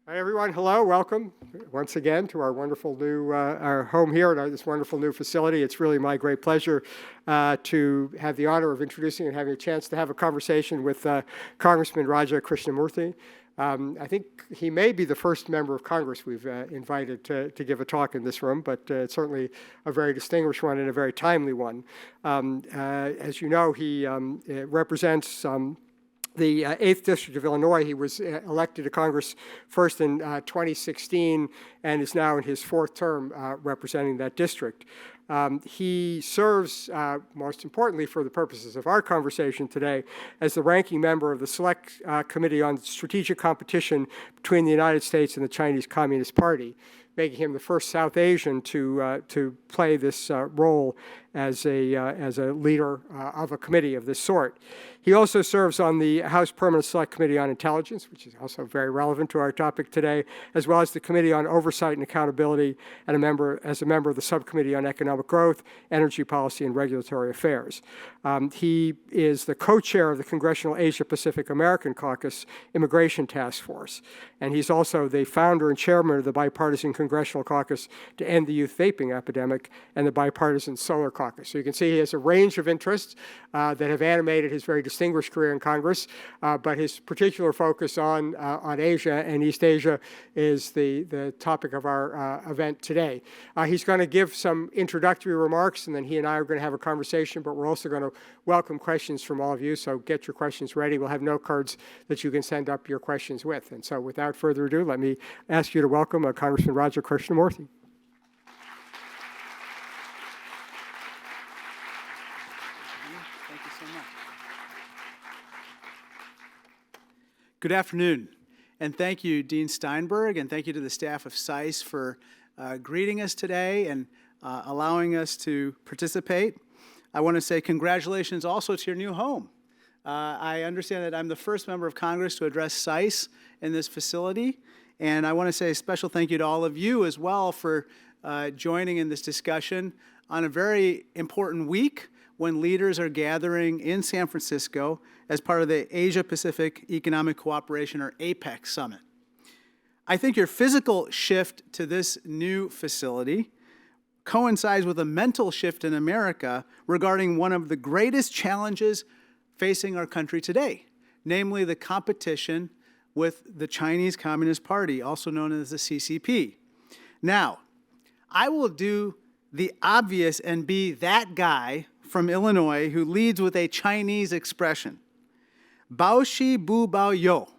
Hi everyone, hello, welcome once again to our wonderful new, our home here at this wonderful new facility. It's really my great pleasure to have the honor of introducing and having a chance to have a conversation with Congressman Raja Krishnamoorthi. I think he may be the first member of Congress we've invited to give a talk in this room, but it's certainly a very distinguished one and a very timely one. As you know, he represents the 8th District of Illinois. He was elected to Congress first in 2016 and is now in his 4th term representing that district. He serves, most importantly for the purposes of our conversation today, as the ranking member of the Select Committee on Strategic Competition between the United States and the Chinese Communist Party, making him the first South Asian to play this role as a leader of a committee of this sort. He also serves on the House Permanent Select Committee on Intelligence, which is also very relevant to our topic today, as well as the Committee on Oversight and Accountability, and as a member of the Subcommittee on Economic Growth, Energy Policy, and Regulatory Affairs. He is the co-chair of the Congressional Asia-Pacific American Caucus Immigration Task Force, and he's also the founder and chairman of the Bipartisan Congressional Caucus to End the Youth Vaping Epidemic and the Bipartisan Solar Caucus. So you can see he has a range of interests that have animated his very distinguished career in Congress, but his particular focus on Asia and East Asia is the topic of our event today. He's going to give some introductory remarks, and then he and I are going to have a conversation, but we're also going to welcome questions from all of you, so get your questions ready. We'll have note cards that you can send up your questions with. And so without further ado, let me ask you to welcome Congressman Raja Krishnamoorthi. Thank you so much. Good afternoon, and thank you, Dean Steinberg, and thank you to the staff of SICE for greeting us today and allowing us to participate. I want to say congratulations also to your new home. I understand that I'm the first member of Congress to address SICE in this facility, and I want to say a special thank you to all of you as well for joining in this discussion on a very important week when leaders are gathering in San Francisco as part of the Asia-Pacific Economic Cooperation, or APEC Summit. I think your physical shift to this new facility coincides with a mental shift in America regarding one of the greatest challenges facing our country today, namely the competition with the Chinese Communist Party, also known as the CCP. Now, I will do the obvious and be that guy from Illinois who leads with a Chinese expression, Bao Shi Bu Bao Yo.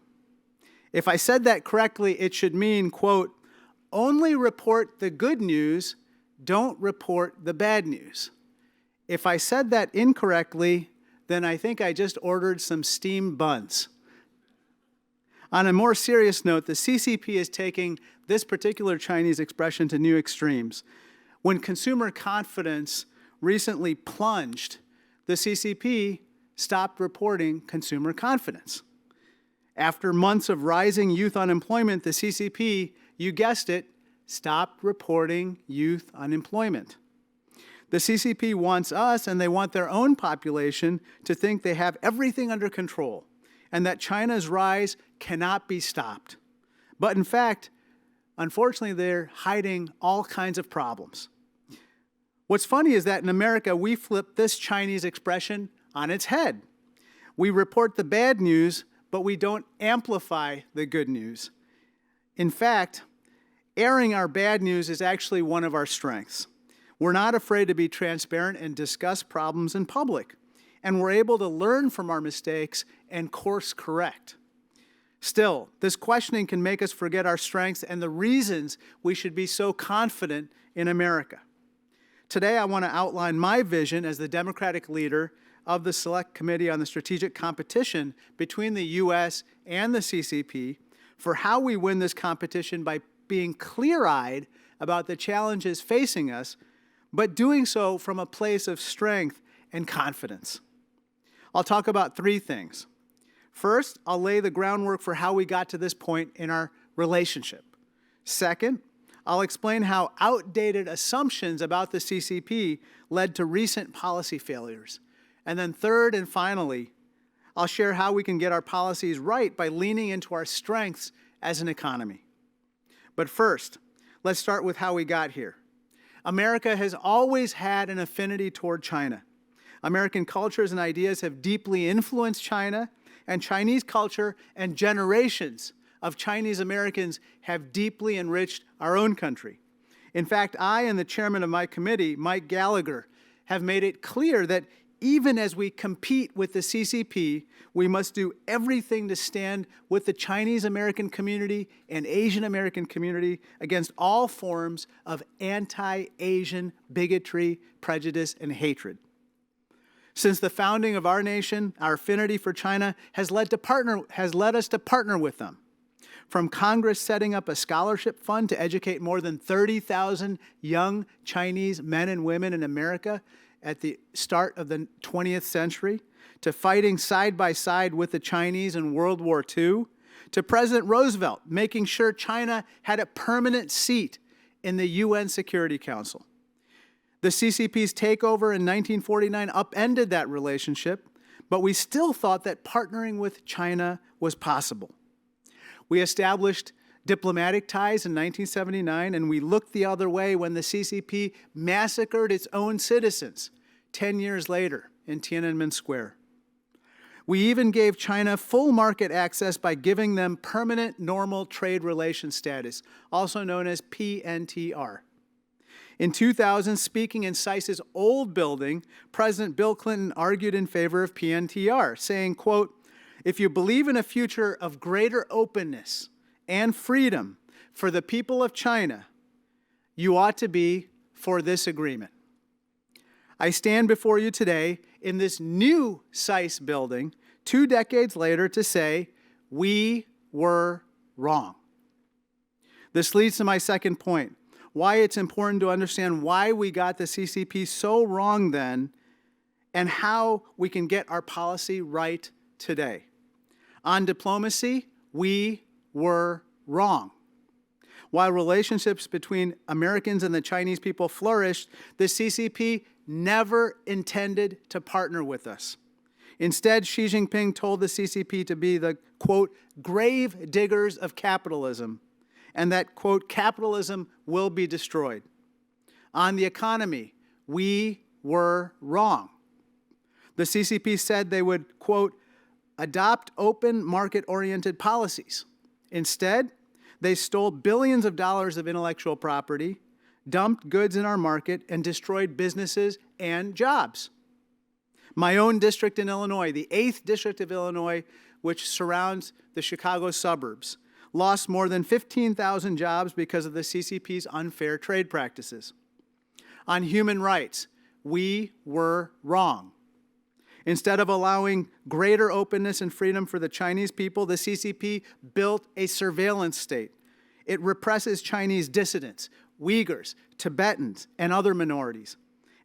If I said that correctly, it should mean, quote, only report the good news, don't report the bad news. If I said that incorrectly, then I think I just ordered some steamed buns. On a more serious note, the CCP is taking this particular Chinese expression to new extremes. When consumer confidence recently plunged, the CCP stopped reporting consumer confidence. After months of rising youth unemployment, the CCP, you guessed it, stopped reporting youth unemployment. The CCP wants us, and they want their own population, to think they have everything under control and that China's rise cannot be stopped. But in fact, unfortunately, they're hiding all kinds of problems. What's funny is that in America, we flip this Chinese expression on its head. We report the bad news, but we don't amplify the good news. In fact, airing our bad news is actually one of our strengths. We're not afraid to be transparent and discuss problems in public, and we're able to learn from our mistakes and course correct. Still, this questioning can make us forget our strengths and the reasons we should be so confident in America. Today, I want to outline my vision as the Democratic leader of the Select Committee on the Strategic Competition between the U.S. and the CCP for how we win this competition by being clear-eyed about the challenges facing us, but doing so from a place of strength and confidence. I'll talk about 3 things. First, I'll lay the groundwork for how we got to this point in our relationship. Second, I'll explain how outdated assumptions about the CCP led to recent policy failures. And then third and finally, I'll share how we can get our policies right by leaning into our strengths as an economy. But first, let's start with how we got here. America has always had an affinity toward China. American cultures and ideas have deeply influenced China, and Chinese culture and generations of Chinese Americans have deeply enriched our own country. In fact, I and the chairman of my committee, Mike Gallagher, have made it clear that even as we compete with the CCP, we must do everything to stand with the Chinese American community and Asian American community against all forms of anti-Asian bigotry, prejudice, and hatred. Since the founding of our nation, our affinity for China has led us to partner with them. From Congress setting up a scholarship fund to educate more than 30,000 young Chinese men and women in America at the start of the 20th century, to fighting side by side with the Chinese in World War II, to President Roosevelt making sure China had a permanent seat in the UN Security Council. The CCP's takeover in 1949 upended that relationship, but we still thought that partnering with China was possible. We established diplomatic ties in 1979, and we looked the other way when the CCP massacred its own citizens 10 years later in Tiananmen Square. We even gave China full market access by giving them permanent normal trade relations status, also known as PNTR. In 2000, speaking in SAIS's old building, President Bill Clinton argued in favor of PNTR, saying, quote, "If you believe in a future of greater openness and freedom for the people of China, you ought to be for this agreement." I stand before you today in this new SAIS building 2 decades later to say, we were wrong. This leads to my second point, why it's important to understand why we got the CCP so wrong then and how we can get our policy right today. On diplomacy, we were wrong. While relationships between Americans and the Chinese people flourished, the CCP never intended to partner with us. Instead, Xi Jinping told the CCP to be the, quote, grave diggers of capitalism, and that, quote, capitalism will be destroyed. On the economy, we were wrong. The CCP said they would, quote, adopt open market-oriented policies. Instead, they stole billions of dollars of intellectual property, dumped goods in our market, and destroyed businesses and jobs. My own district in Illinois, the 8th District of Illinois, which surrounds the Chicago suburbs, lost more than 15,000 jobs because of the CCP's unfair trade practices. On human rights, we were wrong. Instead of allowing greater openness and freedom for the Chinese people, the CCP built a surveillance state. It represses Chinese dissidents, Uyghurs, Tibetans, and other minorities.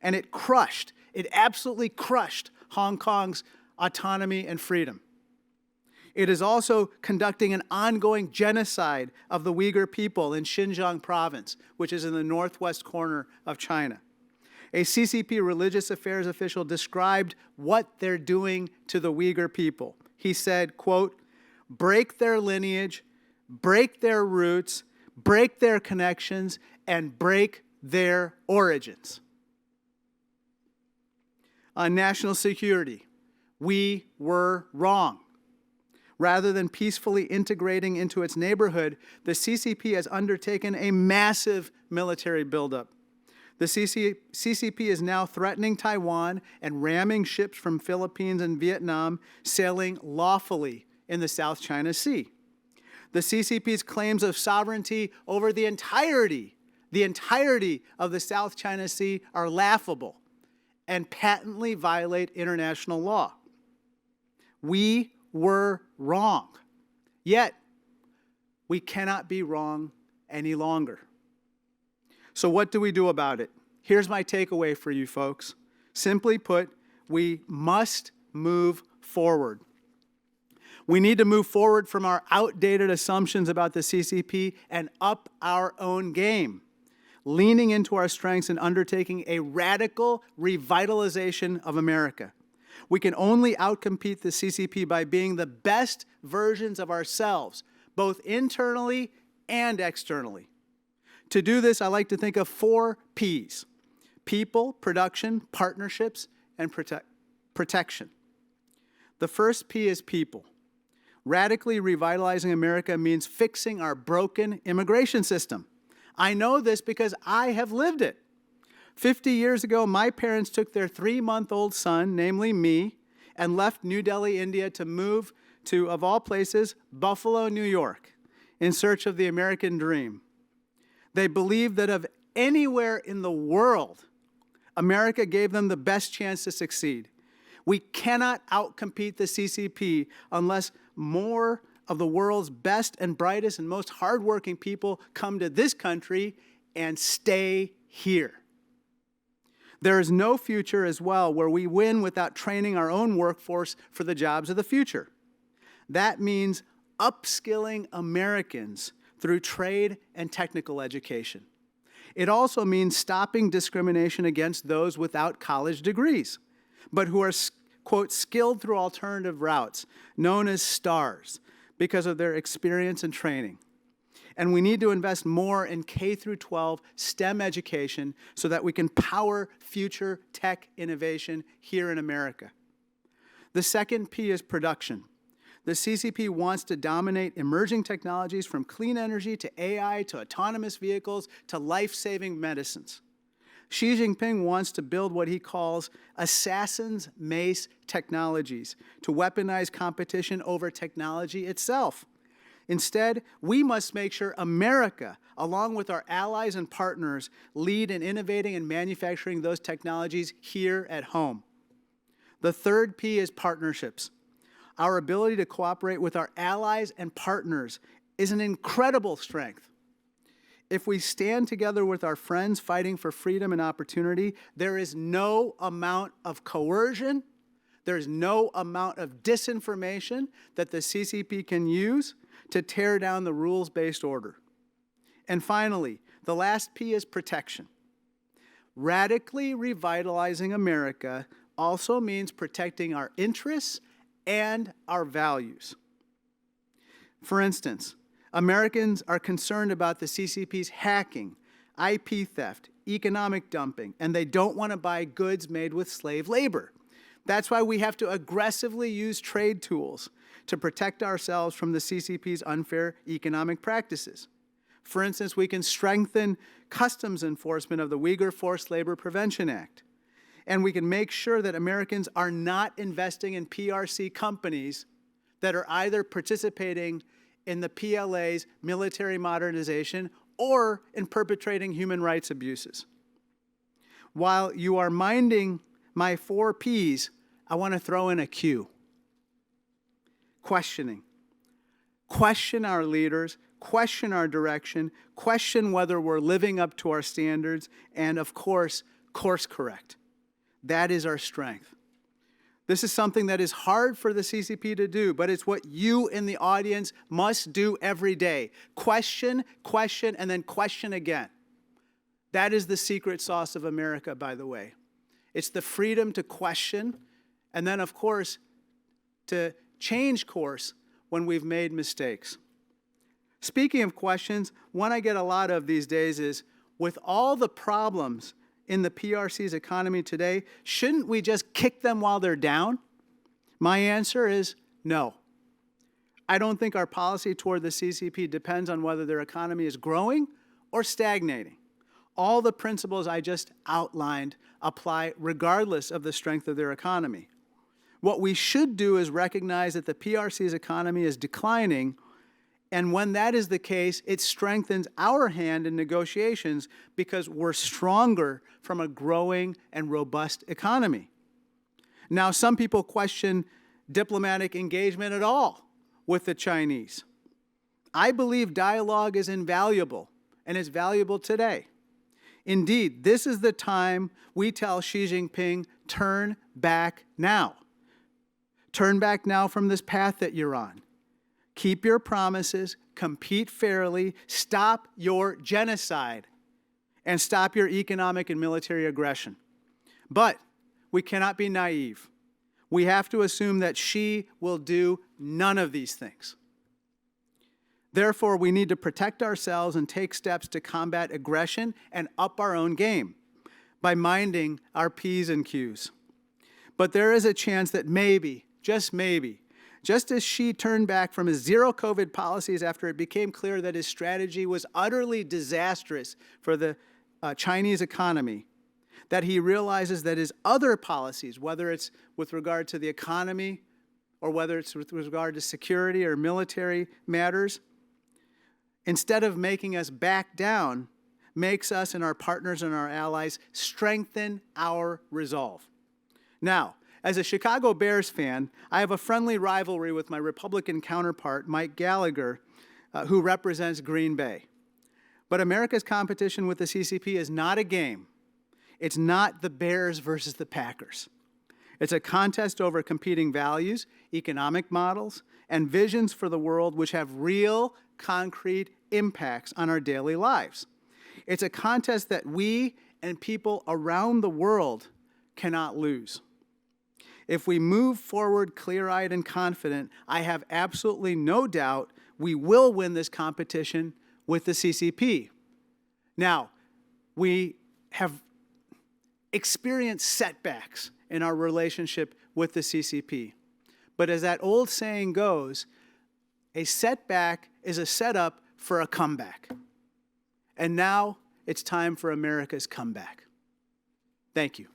And it absolutely crushed Hong Kong's autonomy and freedom. It is also conducting an ongoing genocide of the Uyghur people in Xinjiang province, which is in the northwest corner of China. A CCP religious affairs official described what they're doing to the Uyghur people. He said, quote, break their lineage, break their roots, break their connections, and break their origins. On national security, we were wrong. Rather than peacefully integrating into its neighborhood, the CCP has undertaken a massive military buildup. The CCP is now threatening Taiwan and ramming ships from Philippines and Vietnam sailing lawfully in the South China Sea. The CCP's claims of sovereignty over the entirety of the South China Sea are laughable and patently violate international law. We were wrong. Yet, we cannot be wrong any longer. So what do we do about it? Here's my takeaway for you folks. Simply put, we must move forward. We need to move forward from our outdated assumptions about the CCP and up our own game, leaning into our strengths and undertaking a radical revitalization of America. We can only outcompete the CCP by being the best versions of ourselves, both internally and externally. To do this, I like to think of 4 Ps: people, production, partnerships, and protection. The first P is people. Radically revitalizing America means fixing our broken immigration system. I know this because I have lived it. 50 years ago, my parents took their 3-month-old son, namely me, and left New Delhi, India to move to, of all places, Buffalo, New York, in search of the American dream. They believed that of anywhere in the world, America gave them the best chance to succeed. We cannot outcompete the CCP unless more of the world's best and brightest and most hardworking people come to this country and stay here. There is no future as well where we win without training our own workforce for the jobs of the future. That means upskilling Americans through trade and technical education. It also means stopping discrimination against those without college degrees, but who are, quote, skilled through alternative routes, known as STARS, because of their experience and training. And we need to invest more in K-12 STEM education so that we can power future tech innovation here in America. The second P is production. The CCP wants to dominate emerging technologies from clean energy to AI to autonomous vehicles to life-saving medicines. Xi Jinping wants to build what he calls assassin's mace technologies to weaponize competition over technology itself. Instead, we must make sure America, along with our allies and partners, lead in innovating and manufacturing those technologies here at home. The third P is partnerships. Our ability to cooperate with our allies and partners is an incredible strength. If we stand together with our friends fighting for freedom and opportunity, there is no amount of coercion, there is no amount of disinformation that the CCP can use to tear down the rules-based order. And finally, the last P is protection. Radically revitalizing America also means protecting our interests and our values. For instance, Americans are concerned about the CCP's hacking, IP theft, economic dumping, and they don't want to buy goods made with slave labor. That's why we have to aggressively use trade tools to protect ourselves from the CCP's unfair economic practices. For instance, we can strengthen customs enforcement of the Uyghur Forced Labor Prevention Act. And we can make sure that Americans are not investing in PRC companies that are either participating in the PLA's military modernization or in perpetrating human rights abuses. While you are minding my 4 Ps, I want to throw in a Q. Questioning. Question our leaders, question our direction, question whether we're living up to our standards, and of course, course correct. That is our strength. This is something that is hard for the CCP to do, but it's what you in the audience must do every day. Question, question, and then question again. That is the secret sauce of America, by the way. It's the freedom to question, and then, of course, to change course when we've made mistakes. Speaking of questions, one I get a lot of these days is, with all the problems in the PRC's economy today, shouldn't we just kick them while they're down? My answer is no. I don't think our policy toward the CCP depends on whether their economy is growing or stagnating. All the principles I just outlined apply regardless of the strength of their economy. What we should do is recognize that the PRC's economy is declining, and when that is the case, it strengthens our hand in negotiations because we're stronger from a growing and robust economy. Now, some people question diplomatic engagement at all with the Chinese. I believe dialogue is invaluable, and it's valuable today. Indeed, this is the time we tell Xi Jinping, turn back now. Turn back now from this path that you're on. Keep your promises, compete fairly, stop your genocide, and stop your economic and military aggression. But we cannot be naive. We have to assume that Xi will do none of these things. Therefore, we need to protect ourselves and take steps to combat aggression and up our own game by minding our P's and Q's. But there is a chance that maybe, just as Xi turned back from his zero COVID policies after it became clear that his strategy was utterly disastrous for the Chinese economy, that he realizes that his other policies, whether it's with regard to the economy or whether it's with regard to security or military matters, instead of making us back down, makes us and our partners and our allies strengthen our resolve. Now, as a Chicago Bears fan, I have a friendly rivalry with my Republican counterpart, Mike Gallagher, who represents Green Bay. But America's competition with the CCP is not a game. It's not the Bears versus the Packers. It's a contest over competing values, economic models, and visions for the world which have real, concrete impacts on our daily lives. It's a contest that we and people around the world cannot lose. If we move forward clear-eyed and confident, I have absolutely no doubt we will win this competition with the CCP. Now, we have experienced setbacks in our relationship with the CCP. But as that old saying goes, a setback is a setup for a comeback. And now it's time for America's comeback. Thank you.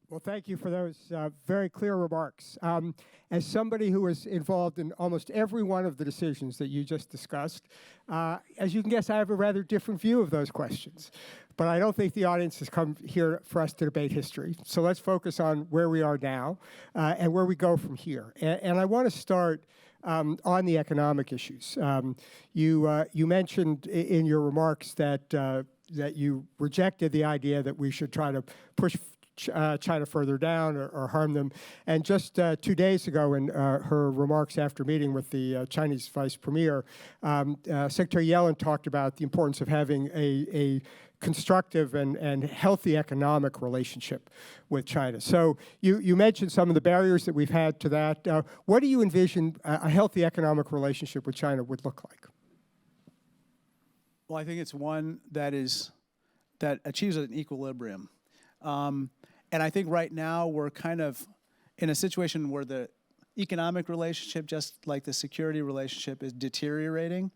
Well, thank you for those very clear remarks. As somebody who was involved in almost every one of the decisions that you just discussed, as you can guess, I have a rather different view of those questions. But I don't think the audience has come here for us to debate history. So let's focus on where we are now and where we go from here. And I want to start on the economic issues. You mentioned in your remarks that you rejected the idea that we should try to push China further down or harm them. And just 2 days ago in her remarks after meeting with the Chinese Vice Premier, Secretary Yellen talked about the importance of having a constructive and healthy economic relationship with China. So you mentioned some of the barriers that we've had to that. What do you envision a healthy economic relationship with China would look like? Well, I think it's one that achieves an equilibrium. And I think right now we're kind of in a situation where the economic relationship, just like the security relationship, is deteriorating,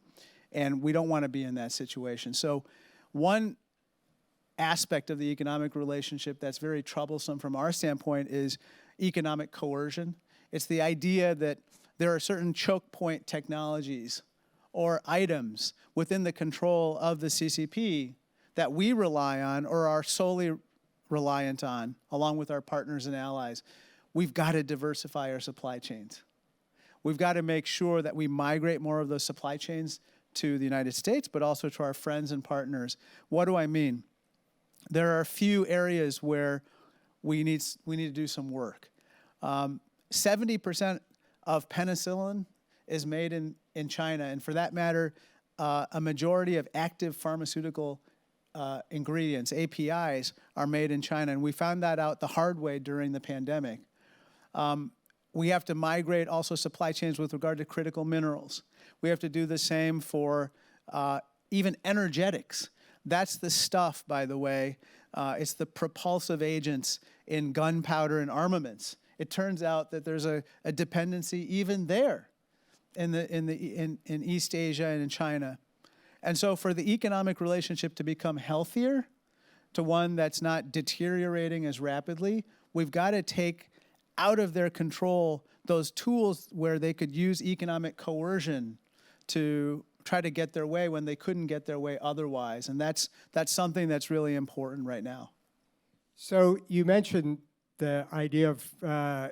and we don't want to be in that situation. So one aspect of the economic relationship that's very troublesome from our standpoint is economic coercion. It's the idea that there are certain choke point technologies or items within the control of the CCP that we rely on or are solely reliant on, along with our partners and allies. We've got to diversify our supply chains. We've got to make sure that we migrate more of those supply chains to the United States, but also to our friends and partners. What do I mean? There are a few areas where we need to do some work. 70% of penicillin is made in China, and for that matter, a majority of active pharmaceutical ingredients, APIs, are made in China, and we found that out the hard way during the pandemic. We have to migrate also supply chains with regard to critical minerals. We have to do the same for even energetics. That's the stuff, by the way, it's the propulsive agents in gunpowder and armaments. It turns out that there's a dependency even there in East Asia and in China. And so for the economic relationship to become healthier, to one that's not deteriorating as rapidly, we've got to take out of their control those tools where they could use economic coercion to try to get their way when they couldn't get their way otherwise. And that's something that's really important right now. So you mentioned the idea of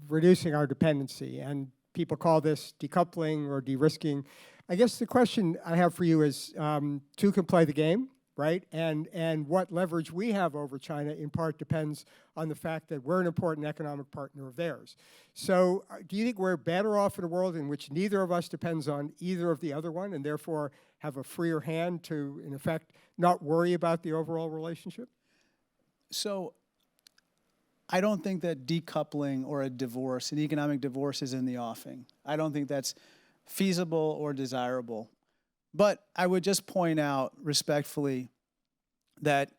reducing our dependency, and people call this decoupling or de-risking. I guess the question I have for you is, two can play the game, right? And what leverage we have over China in part depends on the fact that we're an important economic partner of theirs. So do you think we're better off in a world in which neither of us depends on either of the other one and therefore have a freer hand to, in effect, not worry about the overall relationship? So I don't think that decoupling or a divorce, an economic divorce, is in the offing. I don't think that's feasible or desirable. But I would just point out respectfully that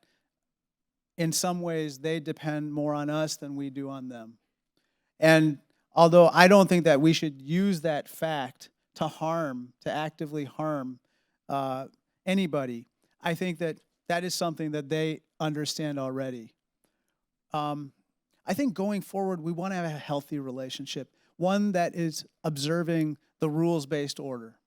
in some ways they depend more on us than we do on them. And although I don't think that we should use that fact to actively harm anybody, I think that that is something that they understand already. I think going forward, we want to have a healthy relationship, one that is observing the rules-based order,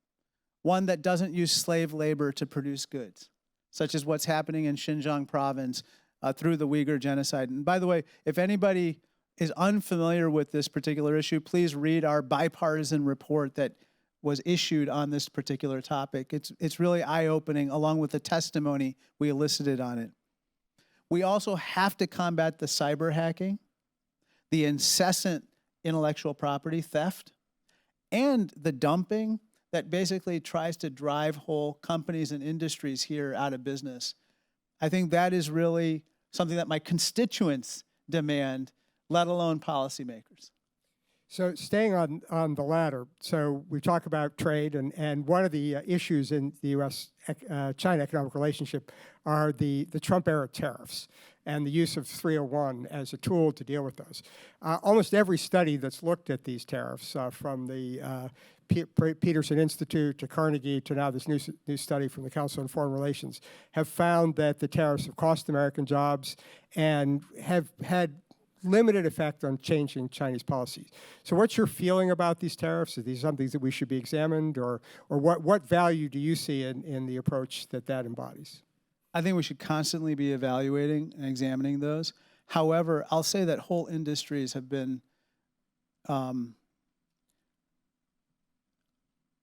one that doesn't use slave labor to produce goods, such as what's happening in Xinjiang province through the Uyghur genocide. And by the way, if anybody is unfamiliar with this particular issue, please read our bipartisan report that was issued on this particular topic. It's really eye-opening, along with the testimony we elicited on it. We also have to combat the cyber hacking, the incessant intellectual property theft, and the dumping that basically tries to drive whole companies and industries here out of business. I think that is really something that my constituents demand, let alone policymakers. So staying on the latter, so we talk about trade, and one of the issues in the U.S.-China economic relationship are the Trump-era tariffs and the use of 301 as a tool to deal with those. Almost every study that's looked at these tariffs, from the Peterson Institute to Carnegie to now this new study from the Council on Foreign Relations, have found that the tariffs have cost American jobs and have had limited effect on changing Chinese policies. So what's your feeling about these tariffs? Are these something that we should be examined, or what value do you see in the approach that embodies? I think we should constantly be evaluating and examining those. However, I'll say that whole industries have been,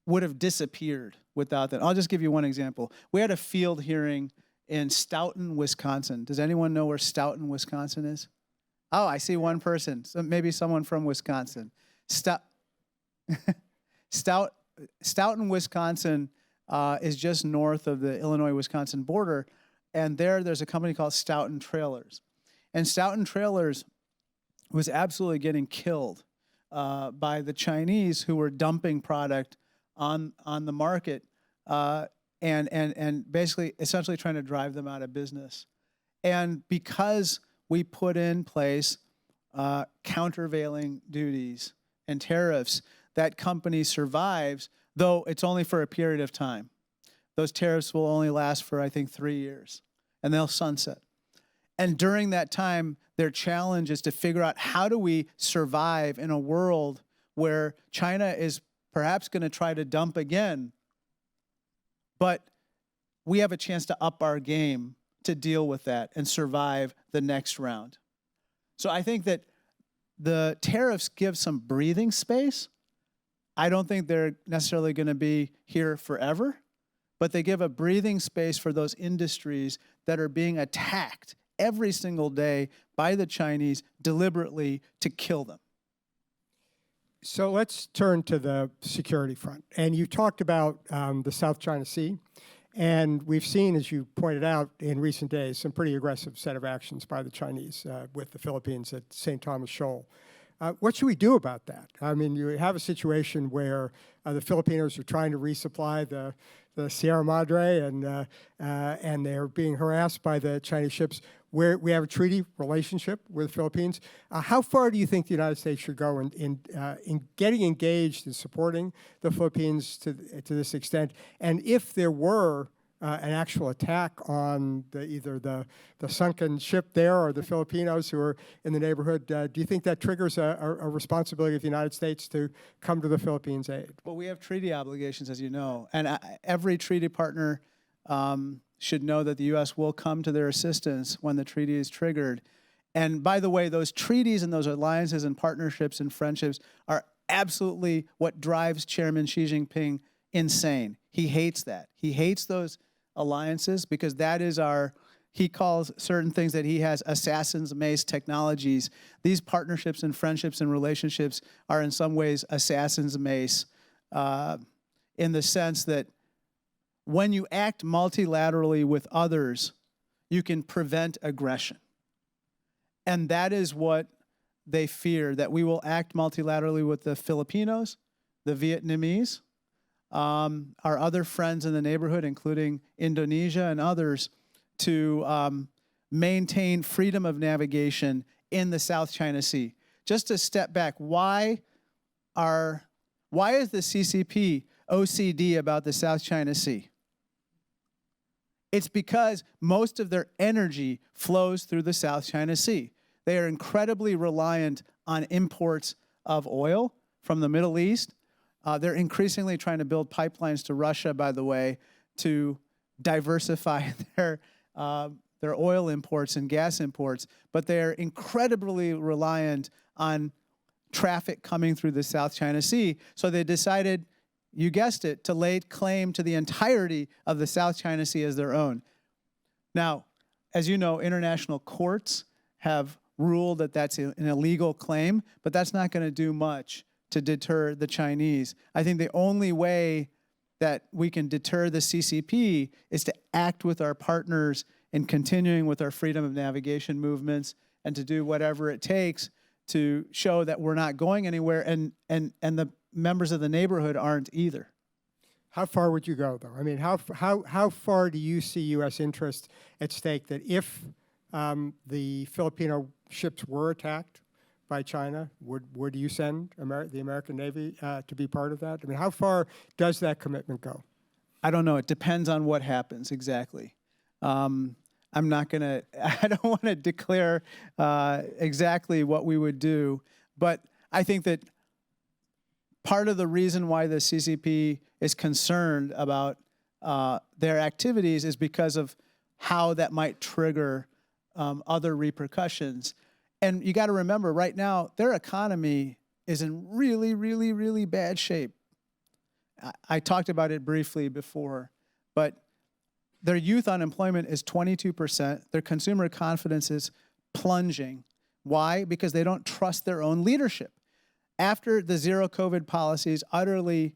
would have disappeared without that. I'll just give you one example. We had a field hearing in Stoughton, Wisconsin. Does anyone know where Stoughton, Wisconsin is? Oh, I see one person. So maybe someone from Wisconsin. Stoughton, Wisconsin is just north of the Illinois-Wisconsin border, and there's a company called Stoughton Trailers. And Stoughton Trailers was absolutely getting killed by the Chinese, who were dumping product on the market and basically essentially trying to drive them out of business. And because we put in place countervailing duties and tariffs, that company survives, though it's only for a period of time. Those tariffs will only last for, I think, 3 years, and they'll sunset. And during that time, their challenge is to figure out, how do we survive in a world where China is perhaps going to try to dump again, but we have a chance to up our game to deal with that and survive the next round. So I think that the tariffs give some breathing space. I don't think they're necessarily going to be here forever, but they give a breathing space for those industries that are being attacked every single day by the Chinese deliberately to kill them. So let's turn to the security front. And you talked about the South China Sea. And we've seen, as you pointed out in recent days, some pretty aggressive set of actions by the Chinese with the Philippines at St. Thomas Shoal. What should we do about that? I mean, you have a situation where the Filipinos are trying to resupply the Sierra Madre, and they're being harassed by the Chinese ships. Where we have a treaty relationship with the Philippines. How far do you think the United States should go in getting engaged in supporting the Philippines to this extent? And if there were an actual attack on either the sunken ship there or the Filipinos who are in the neighborhood, do you think that triggers a responsibility of the United States to come to the Philippines' aid? Well, we have treaty obligations, as you know, and every treaty partner should know that the U.S. will come to their assistance when the treaty is triggered. And by the way, those treaties and those alliances and partnerships and friendships are absolutely what drives Chairman Xi Jinping insane. He hates that. He hates those alliances, because that is he calls certain things that he has assassin's mace technologies. These partnerships and friendships and relationships are in some ways assassin's mace, in the sense that when you act multilaterally with others, you can prevent aggression. And that is what they fear, that we will act multilaterally with the Filipinos, the Vietnamese, our other friends in the neighborhood, including Indonesia and others, to maintain freedom of navigation in the South China Sea. Just to step back, why is the CCP OCD about the South China Sea? It's because most of their energy flows through the South China Sea. They are incredibly reliant on imports of oil from the Middle East. They're increasingly trying to build pipelines to Russia, by the way, to diversify their oil imports and gas imports. But they're incredibly reliant on traffic coming through the South China Sea. So they decided, you guessed it, to lay claim to the entirety of the South China Sea as their own. Now, as you know, international courts have ruled that that's an illegal claim, but that's not going to do much to deter the Chinese. I think the only way that we can deter the CCP is to act with our partners in continuing with our freedom of navigation movements and to do whatever it takes to show that we're not going anywhere, and the members of the neighborhood aren't either. How far would you go, though? I mean, how far do you see U.S. interest at stake that if the Filipino ships were attacked by China, would you send the American Navy to be part of that? I mean, how far does that commitment go? I don't know. It depends on what happens exactly. I don't want to declare exactly what we would do, but I think that part of the reason why the CCP is concerned about their activities is because of how that might trigger other repercussions. And you got to remember, right now, their economy is in really, really, really bad shape. I talked about it briefly before, but their youth unemployment is 22%. Their consumer confidence is plunging. Why? Because they don't trust their own leadership. After the zero COVID policies utterly,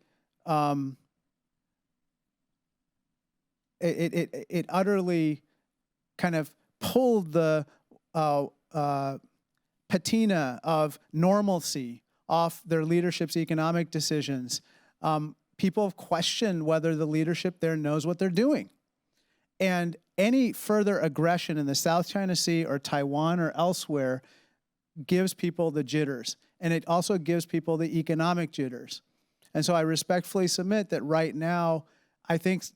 it utterly kind of pulled the patina of normalcy off their leadership's economic decisions. People have questioned whether the leadership there knows what they're doing. And any further aggression in the South China Sea or Taiwan or elsewhere gives people the jitters. And it also gives people the economic jitters. And so I respectfully submit that right now, I think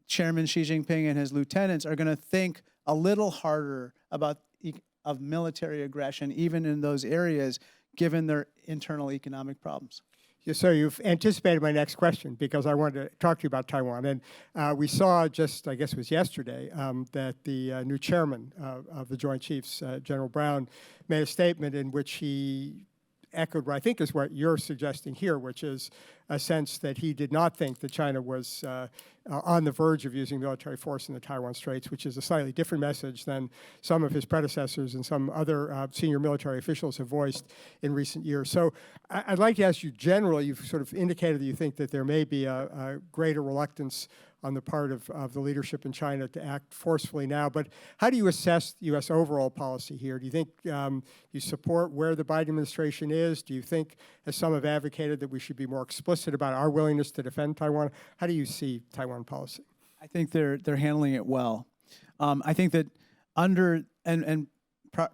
Chairman Xi Jinping and his lieutenants are going to think a little harder about of military aggression, even in those areas, given their internal economic problems. Yeah, so you've anticipated my next question, because I wanted to talk to you about Taiwan. And we saw just, I guess it was yesterday, that the new chairman of the Joint Chiefs, General Brown, made a statement in which he echoed what I think is what you're suggesting here, which is a sense that he did not think that China was on the verge of using military force in the Taiwan Straits, which is a slightly different message than some of his predecessors and some other senior military officials have voiced in recent years. So I'd like to ask you generally, you've sort of indicated that you think that there may be a greater reluctance on the part of the leadership in China to act forcefully now. But how do you assess U.S. overall policy here? Do you think you support where the Biden administration is? Do you think, as some have advocated, that we should be more explicit about our willingness to defend Taiwan? How do you see Taiwan policy? I think they're handling it well. I think that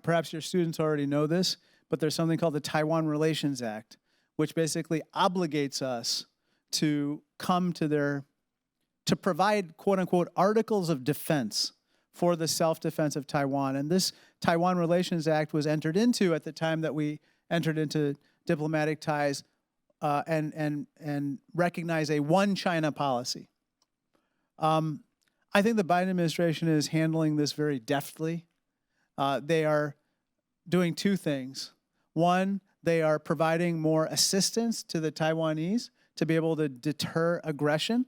perhaps your students already know this, but there's something called the Taiwan Relations Act, which basically obligates us to come to provide, quote unquote, articles of defense for the self-defense of Taiwan. And this Taiwan Relations Act was entered into at the time that we entered into diplomatic ties and recognize a one China policy. I think the Biden administration is handling this very deftly. They are doing two things. One, they are providing more assistance to the Taiwanese to be able to deter aggression.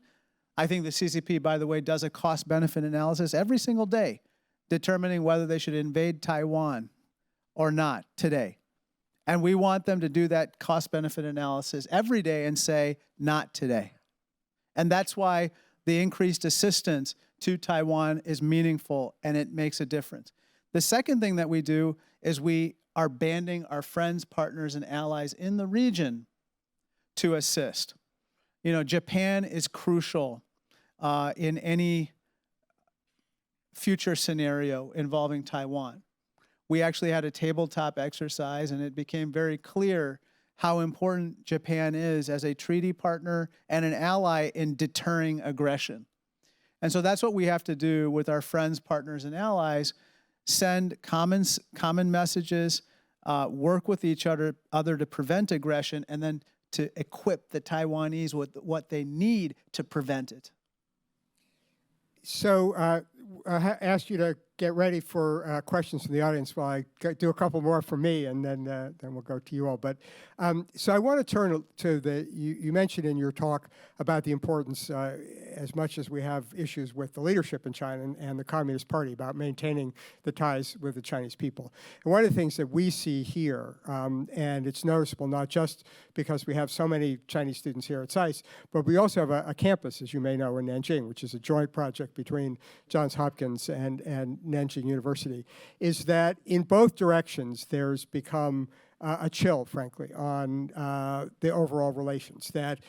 I think the CCP, by the way, does a cost-benefit analysis every single day, determining whether they should invade Taiwan or not today. And we want them to do that cost-benefit analysis every day and say, not today. And that's why the increased assistance to Taiwan is meaningful and it makes a difference. The second thing that we do is we are banding our friends, partners, and allies in the region to assist. You know, Japan is crucial in any future scenario involving Taiwan. We actually had a tabletop exercise, and it became very clear how important Japan is as a treaty partner and an ally in deterring aggression. And so that's what we have to do with our friends, partners, and allies: send common messages, work with each other to prevent aggression, and then to equip the Taiwanese with what they need to prevent it. So I asked you to get ready for questions from the audience while I do a couple more from me, and then we'll go to you all. But so I want to turn to you mentioned in your talk about the importance, as much as we have issues with the leadership in China and the Communist Party, about maintaining the ties with the Chinese people. And one of the things that we see here, and it's noticeable not just because we have so many Chinese students here at SAIS, but we also have a campus, as you may know, in Nanjing, which is a joint project between Johns Hopkins and Nanjing University, is that in both directions there's become a chill, frankly, on the overall relations. That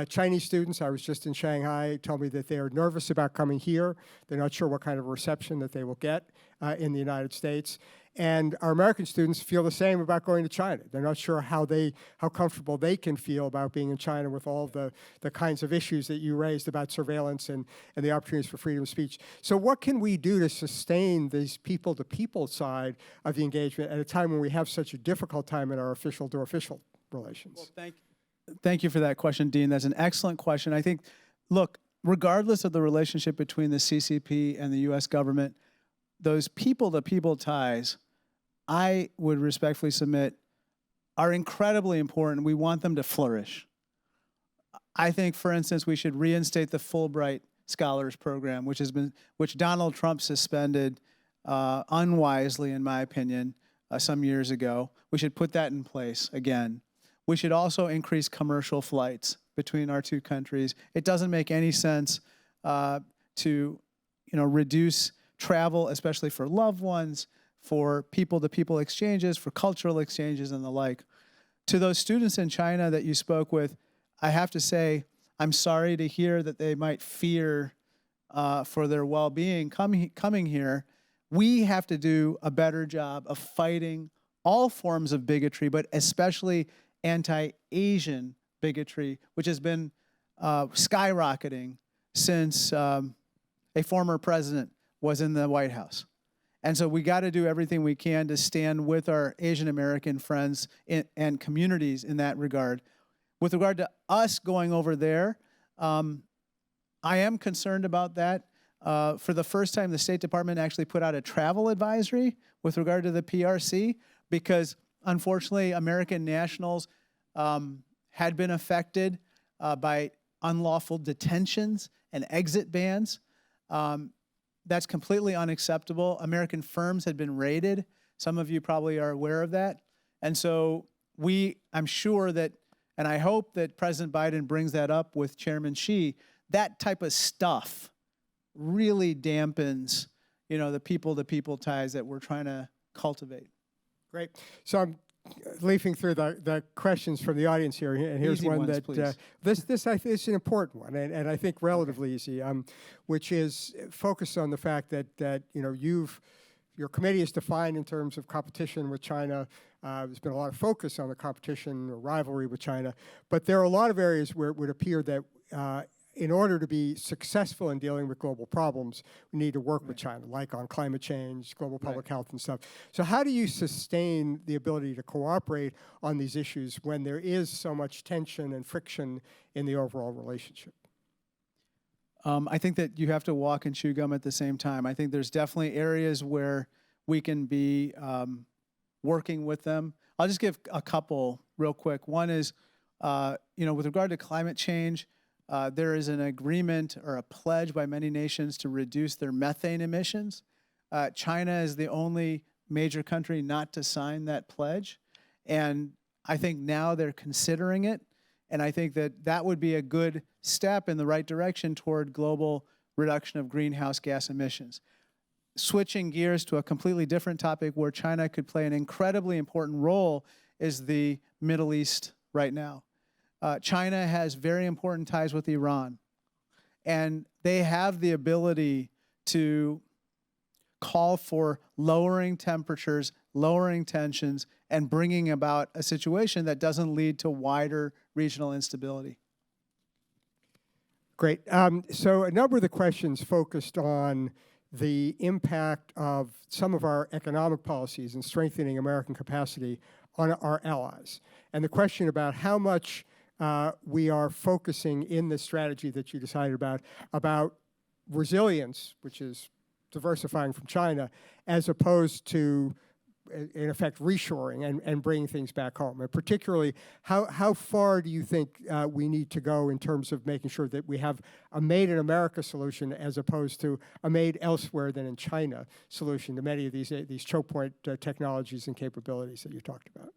Chinese students, I was just in Shanghai, told me that they are nervous about coming here. They're not sure what kind of reception that they will get in the United States. And our American students feel the same about going to China. They're not sure how comfortable they can feel about being in China with all the kinds of issues that you raised about surveillance and the opportunities for freedom of speech. So what can we do to sustain this people-to-people side of the engagement at a time when we have such a difficult time in our official-to-official relations? Well, thank you for that question, Dean. That's an excellent question. I think, look, regardless of the relationship between the CCP and the U.S. government, those people-to-people ties, I would respectfully submit, are incredibly important. We want them to flourish. I think, for instance, we should reinstate the Fulbright Scholars Program, which Donald Trump suspended unwisely, in my opinion, some years ago. We should put that in place again. We should also increase commercial flights between our two countries. It doesn't make any sense to reduce travel, especially for loved ones, for people-to-people exchanges, for cultural exchanges, and the like. To those students in China that you spoke with, I have to say, I'm sorry to hear that they might fear for their well-being coming here. We have to do a better job of fighting all forms of bigotry, but especially anti-Asian bigotry, which has been skyrocketing since a former president was in the White House. And so we got to do everything we can to stand with our Asian American friends and communities in that regard. With regard to us going over there, I am concerned about that. For the first time, the State Department actually put out a travel advisory with regard to the PRC, because unfortunately American nationals had been affected by unlawful detentions and exit bans. That's completely unacceptable. American firms had been raided. Some of you probably are aware of that. And so I'm sure that, and I hope that President Biden brings that up with Chairman Xi. That type of stuff really dampens, the people-to-people ties that we're trying to cultivate. Great. So I'm leafing through the questions from the audience here, and here's Easy one ones, that this I think is an important one, and I think relatively easy, which is focused on the fact that your committee is defined in terms of competition with China. There's been a lot of focus on the competition or rivalry with China, but there are a lot of areas where it would appear that in order to be successful in dealing with global problems, we need to work with China, like on climate change, global public health and stuff. So how do you sustain the ability to cooperate on these issues when there is so much tension and friction in the overall relationship? I think that you have to walk and chew gum at the same time. I think there's definitely areas where we can be working with them. I'll just give a couple real quick. One is, with regard to climate change, There is an agreement or a pledge by many nations to reduce their methane emissions. China is the only major country not to sign that pledge. And I think now they're considering it. And I think that that would be a good step in the right direction toward global reduction of greenhouse gas emissions. Switching gears to a completely different topic where China could play an incredibly important role is the Middle East right now. China has very important ties with Iran, and they have the ability to call for lowering temperatures, lowering tensions, and bringing about a situation that doesn't lead to wider regional instability. Great. So a number of the questions focused on the impact of some of our economic policies and strengthening American capacity on our allies. And the question about how much we are focusing in the strategy that you decided about resilience, which is diversifying from China, as opposed to, in effect, reshoring and bringing things back home. And particularly, how far do you think we need to go in terms of making sure that we have a made in America solution as opposed to a made elsewhere than in China solution to many of these choke point technologies and capabilities that you talked about?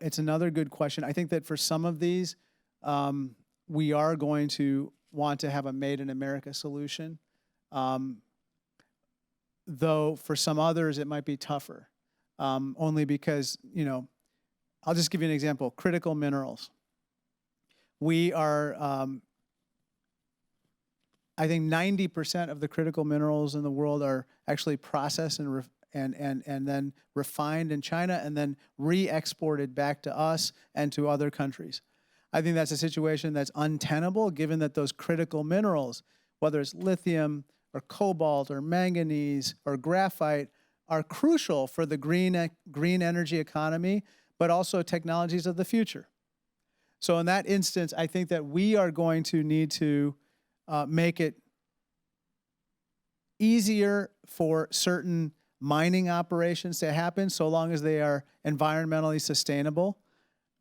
It's another good question. I think that for some of these, we are going to want to have a made in America solution. Though for some others it might be tougher, only because, I'll just give you an example, critical minerals. We are, I think 90% of the critical minerals in the world are actually processed and then refined in China and then re-exported back to us and to other countries. I think that's a situation that's untenable given that those critical minerals, whether it's lithium, or cobalt, or manganese, or graphite, are crucial for the green energy economy, but also technologies of the future. So in that instance, I think that we are going to need to make it easier for certain mining operations to happen, so long as they are environmentally sustainable.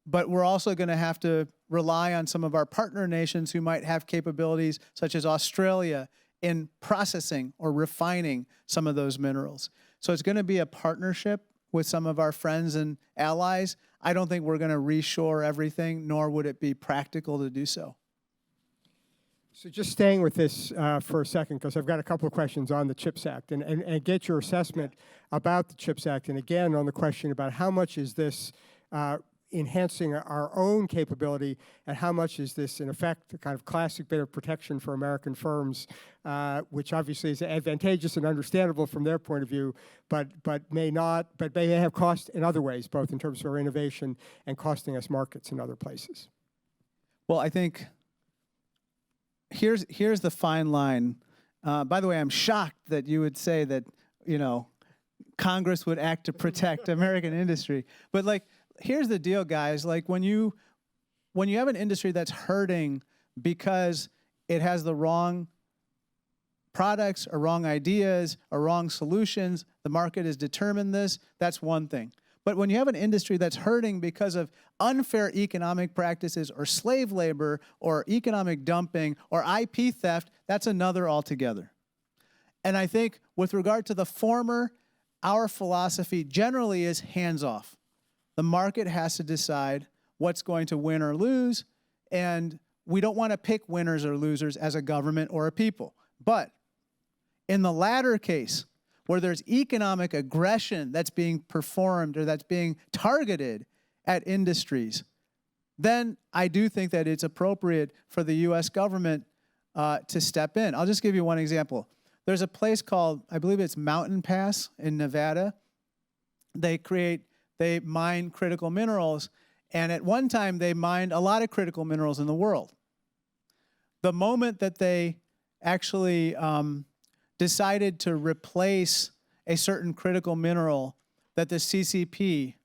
But we're also going to have to rely on some of our partner nations who might have capabilities, such as Australia, in processing or refining some of those minerals. So it's going to be a partnership with some of our friends and allies. I don't think we're going to reshore everything, nor would it be practical to do so. So just staying with this for a second, because I've got a couple of questions on the CHIPS Act, and get your assessment about the CHIPS Act, and again on the question about how much is this enhancing our own capability, and how much is this, in effect, a kind of classic bit of protection for American firms, which obviously is advantageous and understandable from their point of view, but may have cost in other ways, both in terms of our innovation and costing us markets in other places. Well, I think here's the fine line. By the way, I'm shocked that you would say that, Congress would act to protect American industry, but here's the deal, guys. When you have an industry that's hurting because it has the wrong products or wrong ideas or wrong solutions, the market has determined this, that's one thing. But when you have an industry that's hurting because of unfair economic practices or slave labor or economic dumping or IP theft, that's another altogether. And I think with regard to the former, our philosophy generally is hands-off. The market has to decide what's going to win or lose, and we don't want to pick winners or losers as a government or a people. But in the latter case, where there's economic aggression that's being performed or that's being targeted at industries, then I do think that it's appropriate for the U.S. government to step in. I'll just give you one example. There's a place called, I believe it's Mountain Pass in Nevada. They mine critical minerals, and at one time they mined a lot of critical minerals in the world. The moment that they actually decided to replace a certain critical mineral that the CCP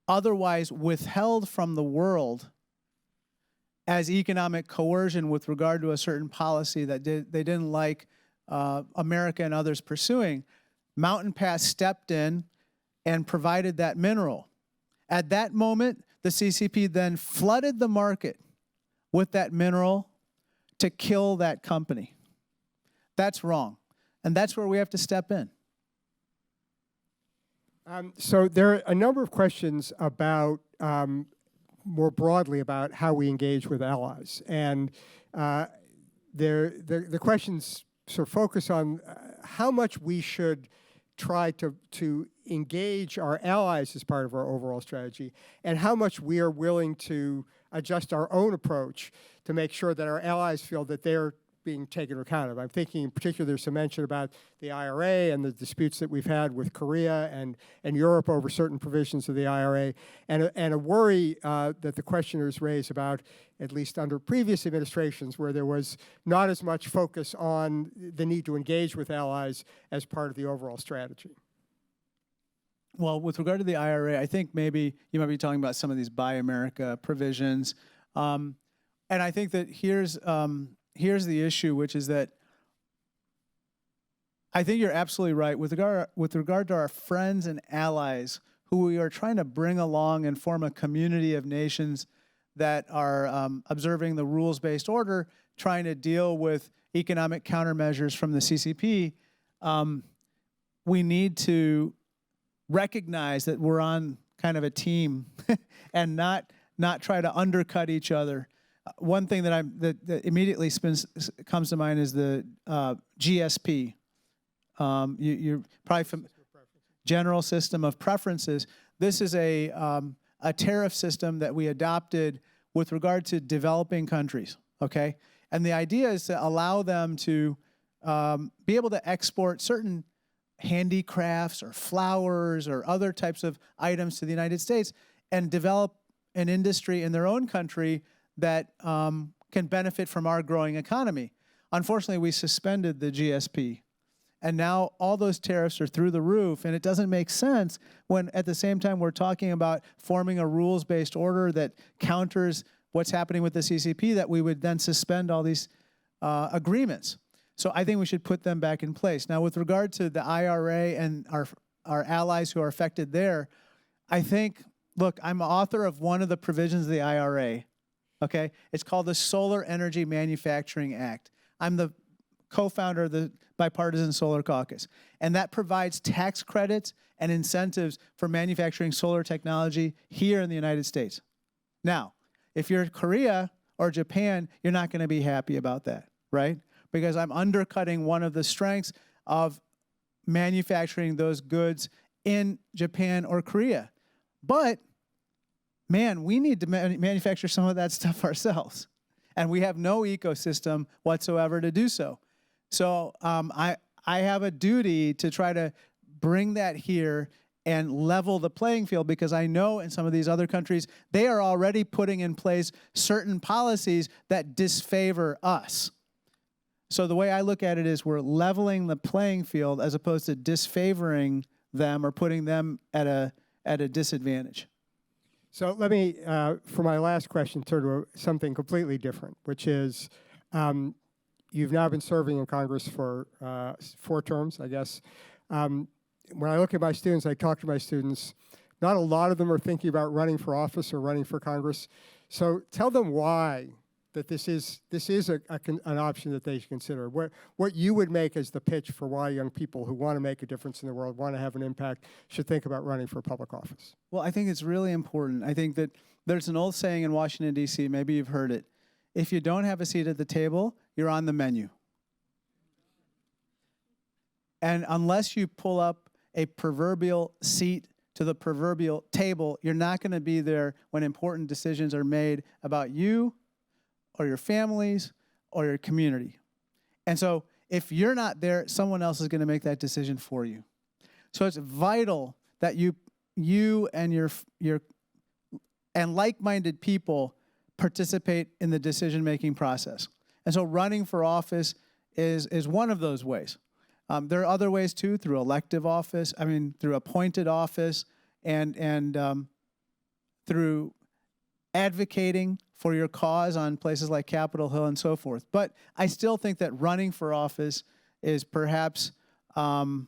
otherwise withheld from the world as economic coercion with regard to a certain policy that they didn't like America and others pursuing, Mountain Pass stepped in and provided that mineral. At that moment, the CCP then flooded the market with that mineral to kill that company. That's wrong. And that's where we have to step in. So there are a number of questions about, more broadly, about how we engage with allies. And the questions sort of focus on how much we should try to engage our allies as part of our overall strategy, and how much we are willing to adjust our own approach to make sure that our allies feel that they're being taken account of. I'm thinking in particular there's some mention about the IRA and the disputes that we've had with Korea and Europe over certain provisions of the IRA, and a worry that the questioners raise about, at least under previous administrations, where there was not as much focus on the need to engage with allies as part of the overall strategy. Well, with regard to the IRA, I think maybe you might be talking about some of these Buy America provisions. And I think that here's the issue, which is that I think you're absolutely right. With regard to our friends and allies who we are trying to bring along and form a community of nations that are observing the rules-based order, trying to deal with economic countermeasures from the CCP, we need to recognize that we're on kind of a team and not try to undercut each other. One thing that immediately comes to mind is the GSP. You're probably General System of Preferences. This is a tariff system that we adopted with regard to developing countries. Okay, and the idea is to allow them to be able to export certain handicrafts or flowers or other types of items to the United States and develop an industry in their own country that can benefit from our growing economy. Unfortunately, we suspended the GSP, and now all those tariffs are through the roof, and it doesn't make sense when at the same time we're talking about forming a rules-based order that counters what's happening with the CCP, that we would then suspend all these agreements. So I think we should put them back in place. Now, with regard to the IRA and our allies who are affected there, I think, look, I'm author of one of the provisions of the IRA. Okay, it's called the Solar Energy Manufacturing Act. I'm the co-founder of the Bipartisan Solar Caucus, and that provides tax credits and incentives for manufacturing solar technology here in the United States. Now, if you're Korea or Japan, you're not going to be happy about that, right? Because I'm undercutting one of the strengths of manufacturing those goods in Japan or Korea. But man, we need to manufacture some of that stuff ourselves. And we have no ecosystem whatsoever to do so. So I have a duty to try to bring that here and level the playing field, because I know in some of these other countries, they are already putting in place certain policies that disfavor us. So the way I look at it is we're leveling the playing field as opposed to disfavoring them or putting them at a disadvantage. So let me, for my last question, turn to something completely different, which is you've now been serving in Congress for 4 terms, I guess. When I look at my students, I talk to my students, not a lot of them are thinking about running for office or running for Congress. So tell them why that this is an option that they should consider. What you would make as the pitch for why young people who want to make a difference in the world, want to have an impact, should think about running for public office. Well, I think it's really important. I think that there's an old saying in Washington, D.C., maybe you've heard it. If you don't have a seat at the table, you're on the menu. And unless you pull up a proverbial seat to the proverbial table, you're not going to be there when important decisions are made about you or your families or your community. And so if you're not there, someone else is going to make that decision for you. So it's vital that you and your and like-minded people participate in the decision-making process. And so running for office is one of those ways. There are other ways too, through elective office, through appointed office, and through advocating for your cause on places like Capitol Hill and so forth. But I still think that running for office is perhaps one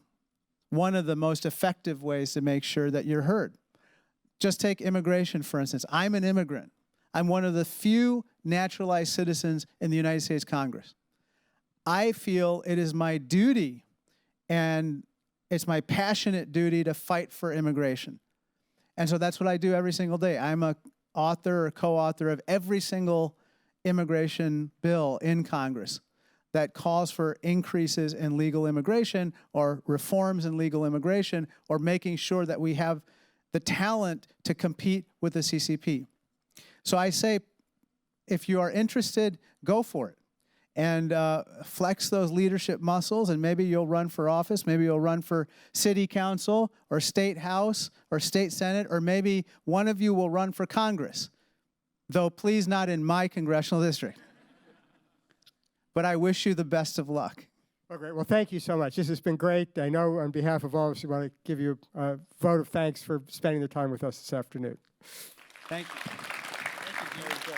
of the most effective ways to make sure that you're heard. Just take immigration, for instance. I'm an immigrant. I'm one of the few naturalized citizens in the United States Congress. I feel it is my duty, and it's my passionate duty, to fight for immigration. And so that's what I do every single day. I'm an author or co-author of every single immigration bill in Congress that calls for increases in legal immigration or reforms in legal immigration, or making sure that we have the talent to compete with the CCP. So I say, if you are interested, go for it. And flex those leadership muscles, and maybe you'll run for office, maybe you'll run for city council or state house or state senate, or maybe one of you will run for Congress, though please not in my congressional district. But I wish you the best of luck. Well, great. Well, thank you so much. This has been great. I know on behalf of all of us, we want to give you a vote of thanks for spending the time with us this afternoon. Thank you. Thank you.